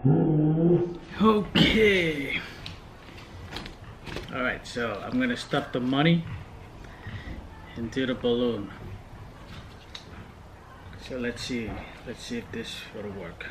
Okay. Alright, so I'm gonna stuff the money into the balloon. So let's see if this will work.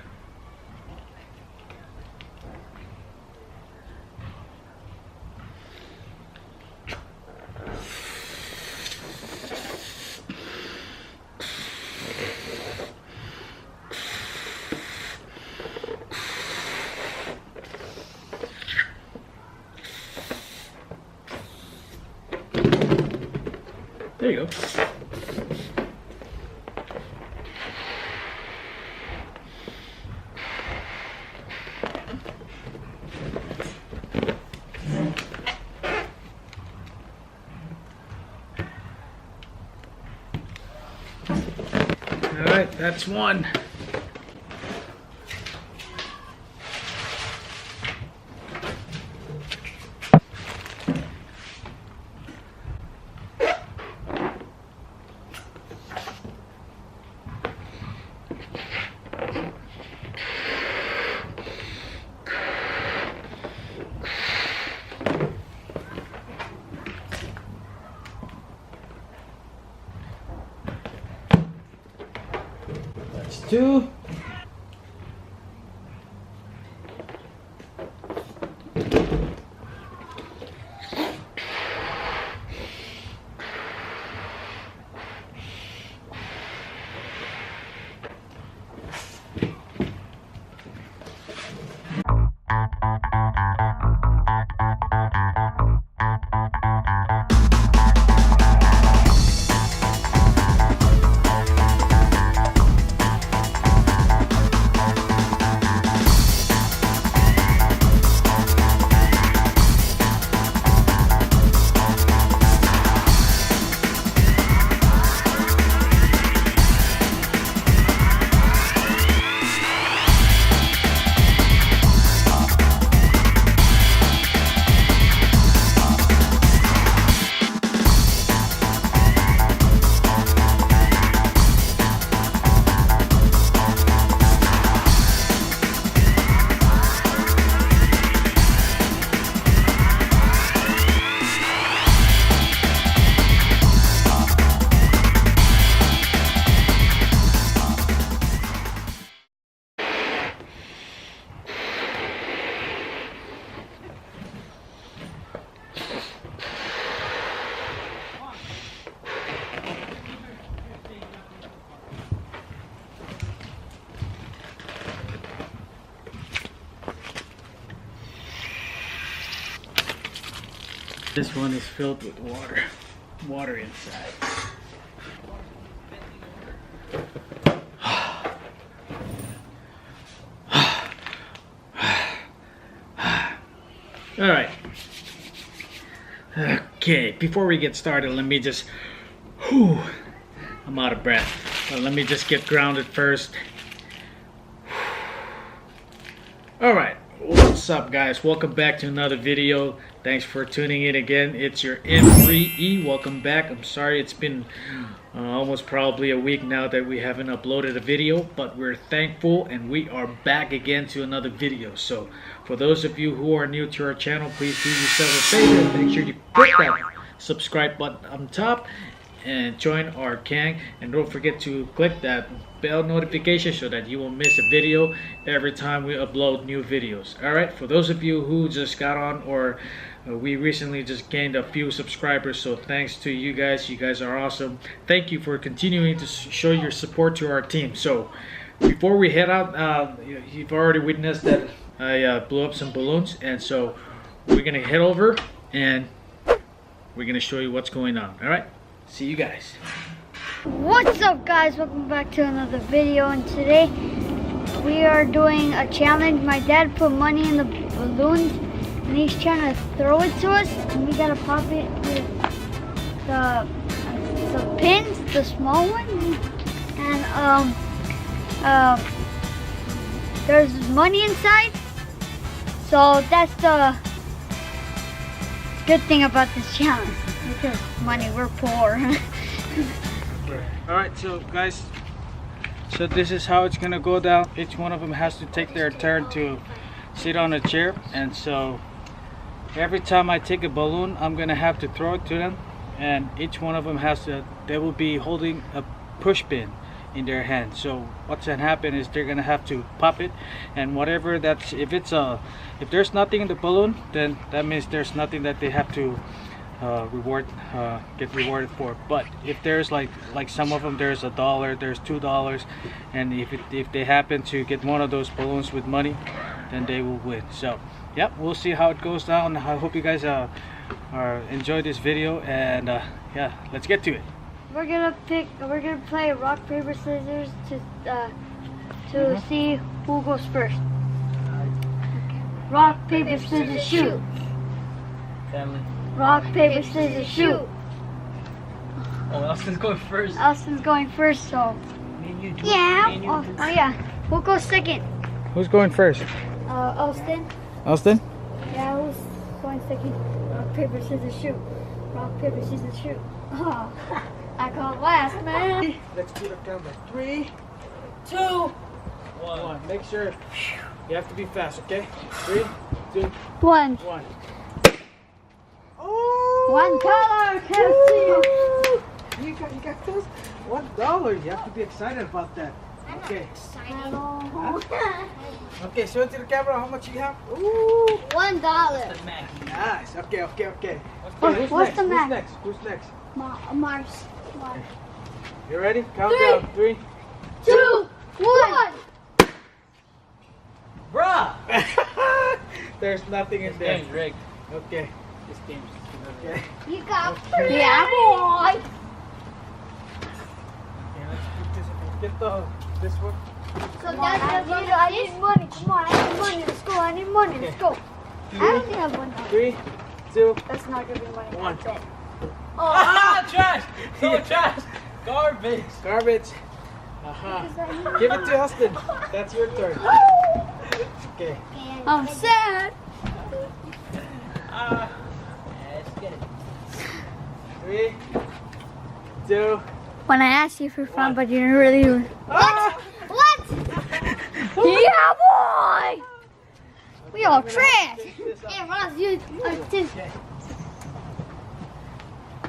There you go. All right, that's one. That's two. This one is filled with water inside. All right. Okay, before we get started, let me just, I'm out of breath. But let me just get grounded first. All right. What's up, guys? Welcome back to another video. Thanks for tuning in again. It's your M3E. Welcome back. I'm sorry it's been almost probably a week now that we haven't uploaded a video, but we're thankful and we are back again to another video. So for those of you who are new to our channel, please do yourself a favor. Make sure you click that subscribe button on top and join our gang, and don't forget to click that bell notification so that you won't miss a video every time we upload new videos. All right, for those of you who just got on, or we recently just gained a few subscribers, so thanks to you guys. You guys are awesome. Thank you for continuing to show your support to our team. So before we head out, you've already witnessed that I blew up some balloons, and so we're gonna head over and we're gonna show you what's going on. All right, see you guys. What's up, guys? Welcome back to another video, and today we are doing a challenge. My dad put money in the balloons and he's trying to throw it to us, and we gotta pop it with the pins, the small ones, and there's money inside, so that's the good thing about this challenge. Because money, we're poor. Alright, so guys, So this is how it's gonna go down. Each one of them has to take their turn to sit on a chair, and so every time I take a balloon, I'm gonna have to throw it to them, and each one of them they will be holding a push pin in their hand. So what's gonna happen is they're gonna have to pop it, and whatever that's, if there's nothing in the balloon, then that means there's nothing that they have to get rewarded for. But if there's like some of them, there's $1, there's $2, and if they happen to get one of those balloons with money, then they will win. So yep, we'll see how it goes down. I hope you guys enjoy this video, and yeah, let's get to it. We're gonna play rock, paper, scissors to see who goes first. Rock, paper, scissors, shoot. Family. Rock, paper, scissors, shoot. Oh, Austin's going first. Austin's going first, so. Me and you do. Yeah. Me and you do. Oh yeah. Who goes second? Who's going first? Austin. Austin? Yeah, who's going second? Rock, paper, scissors, shoot. Rock, paper, scissors, shoot. Oh, I got last, man. Let's do the camera. 3, 2, 1. Make sure you have to be fast, okay? 3, 2, 1. 1. $1. KFC. You got those? $1. You have to be excited about that. Okay. Okay, show it to the camera how much you have. Ooh. $1. That's Maggie. Nice. Okay. What's the max? Who's next? Mars. You ready? Count 3, down. 3, 2, 1. Bruh! There's nothing in This there. game's rigged. Okay. This game's Okay. You got 3. Yeah, boy. Okay, let's get this one. So I need money. Come on, I need money. Let's go. I need money. Let's go. I don't have $1. 3, 2, That's not gonna be money. 1. Ah, trash! So trash! Garbage! Garbage. Give it to Austin. That's your turn. Okay. I'm sad. Let's get it. 3, 2. When I asked you for fun, but you didn't really do it. Ah! What? Yeah, boy. We all trash. Hey, Ross, you.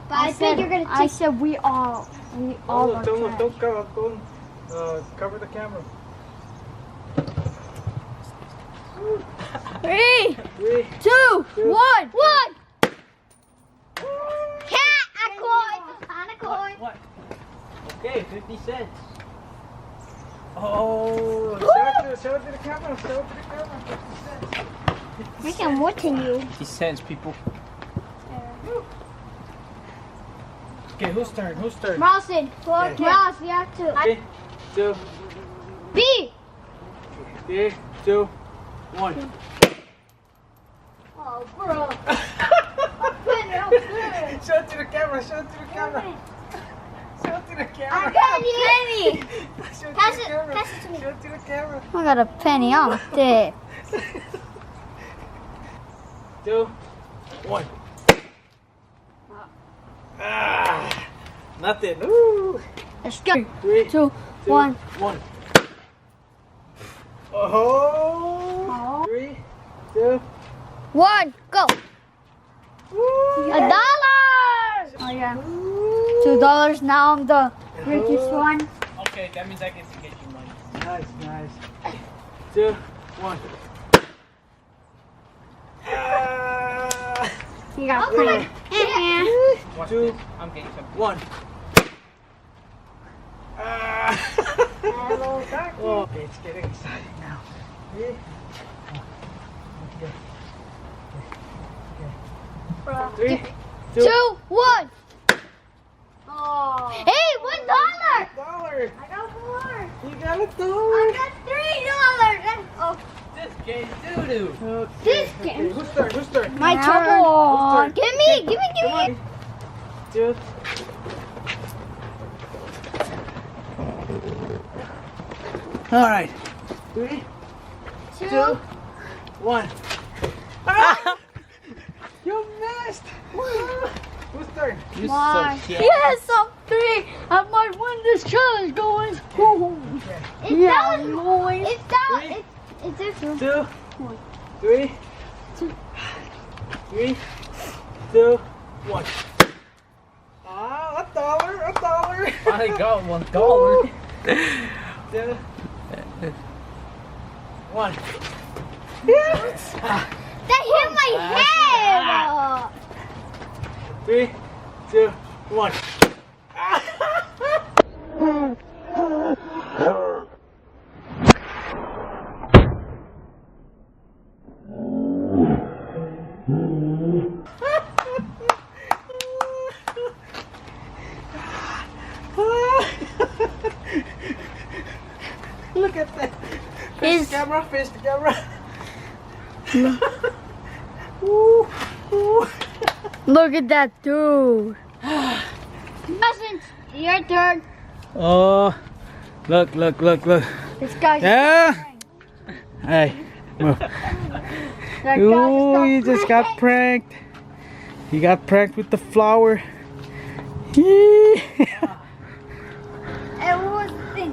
But I think you're gonna. I said we all are trash. Don't cover the camera. 3, 3, 2, 1. Cat, a coin. On a coin. What? Okay, 50 cents. Oh, show it to the camera. Show it to the camera. 50 cents. Making more than you. 50 cents, people. Okay, whose turn? Rawson. Okay. Ross, you have to. 3, 2, B. 3, 2, 1. Oh, bro. Show it to the camera. Show it to the camera. Show it to the camera. I got a penny. Show it Pass to the it- camera. pass it to me. Show it to the camera. I got a penny on there. 2, 1. Ah, nothing. Ooh. Let's go. 3, 2, 1. 1. Oh. 3, 2. 1. Go. Woo. $1. Oh yeah. $2. Now I'm the richest one. Okay, that means I get to get you money. Nice. 2, 1. Ah. You got penny. 2, I'm getting something. 1. Ah. Oh, okay, it's getting exciting now. 3. Okay. 3, 2, 2, 1. Oh. Hey, $1. $1. I got 4. You got $1. I got $3. Oh, This game's doo-doo. Okay. This Okay. game. Whose turn? my Whose turn. turn? Give me. Come on. 2. All right. 3, 2, 1. Ah! You missed. Whose turn? You're Mine. so shit. Yes, I'm 3. I might win this challenge going home. Yeah, noise. It's down. It's this one. 2, 3, 3, 2, 1. Ah, $1. I got $1. 2, 1. Yes. That hit my head. 3, 2, 1. Look at that. Face the camera, face the camera. Ooh, ooh. Look at that dude. Cousins, your turn. Oh, look. This guy's Yeah. Hey. Move. that Ooh, you guy just got pranked. You got pranked with the flower. Yee. And what was the thing?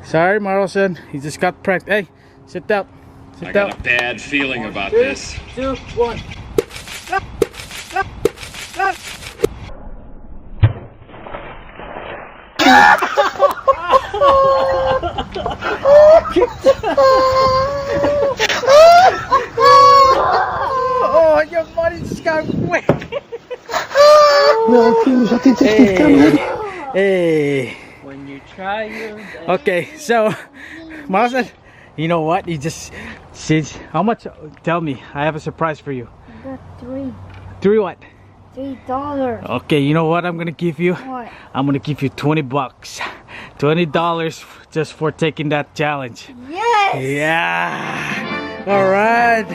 Sorry, Marlson. He just got pranked. Hey, sit down. I Sit got down. a bad feeling about 3, this. 2, 1. Oh, your money just got wet. Hey. When you try your best. Okay, so Marlson, you know what? You just since how much? Tell me. I have a surprise for you. I got $3 what? $3. Okay, you know what I'm gonna give you? What? I'm gonna give you $20. $20 just for taking that challenge. Yes. Yeah. All right.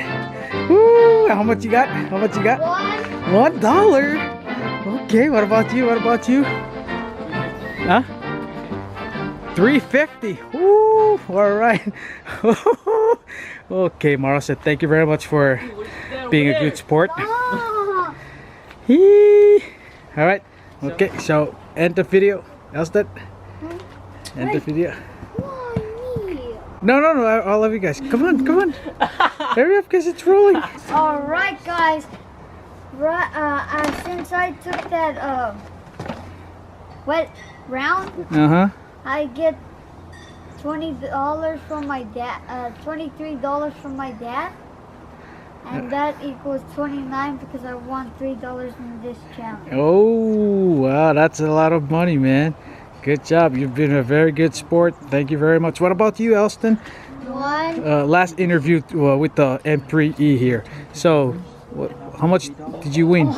Woo. How much you got? How much you got? $1. Okay. What about you? What about you? Huh? $3.50. Woo. All right. Okay, Marlson. Thank you very much for being a good sport. Ah. Yee. All right. Okay. So end the video. Else that. End the video. Why me? No. I love you guys. Come on. Hurry up, because it's rolling. All right, guys. Right. Since I took that wet round, I get $20 from my dad. $23 from my dad, and that equals 29 because I won $3 in this challenge. Oh, wow. That's a lot of money, man. Good job. You've been a very good sport. Thank you very much. What about you, Elston? One. Last interview with the M3E here. So, how much did you win?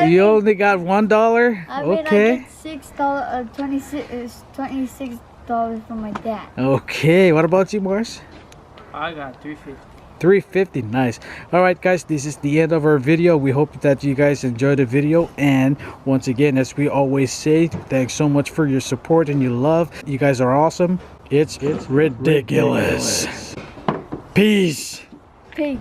You only got $1? I mean, Okay. I get $26 from my dad. Okay. What about you, Morris? I got 350. $3.50. Nice. All right, guys, this is the end of our video. We hope that you guys enjoyed the video, and once again, as we always say, thanks so much for your support and your love. You guys are awesome. It's ridiculous. Peace. Peace.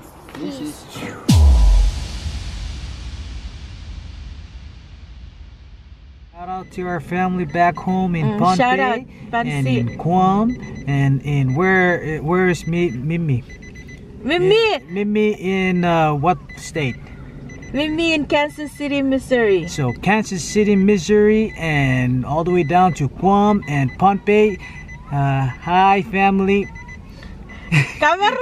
Shout out to our family back home in Ponte, shout out, and in Guam, and in where is Mimi? Mimi in what state? Mimi in Kansas City, Missouri. So Kansas City, Missouri, and all the way down to Guam and Pohnpei. Hi, family. Camera.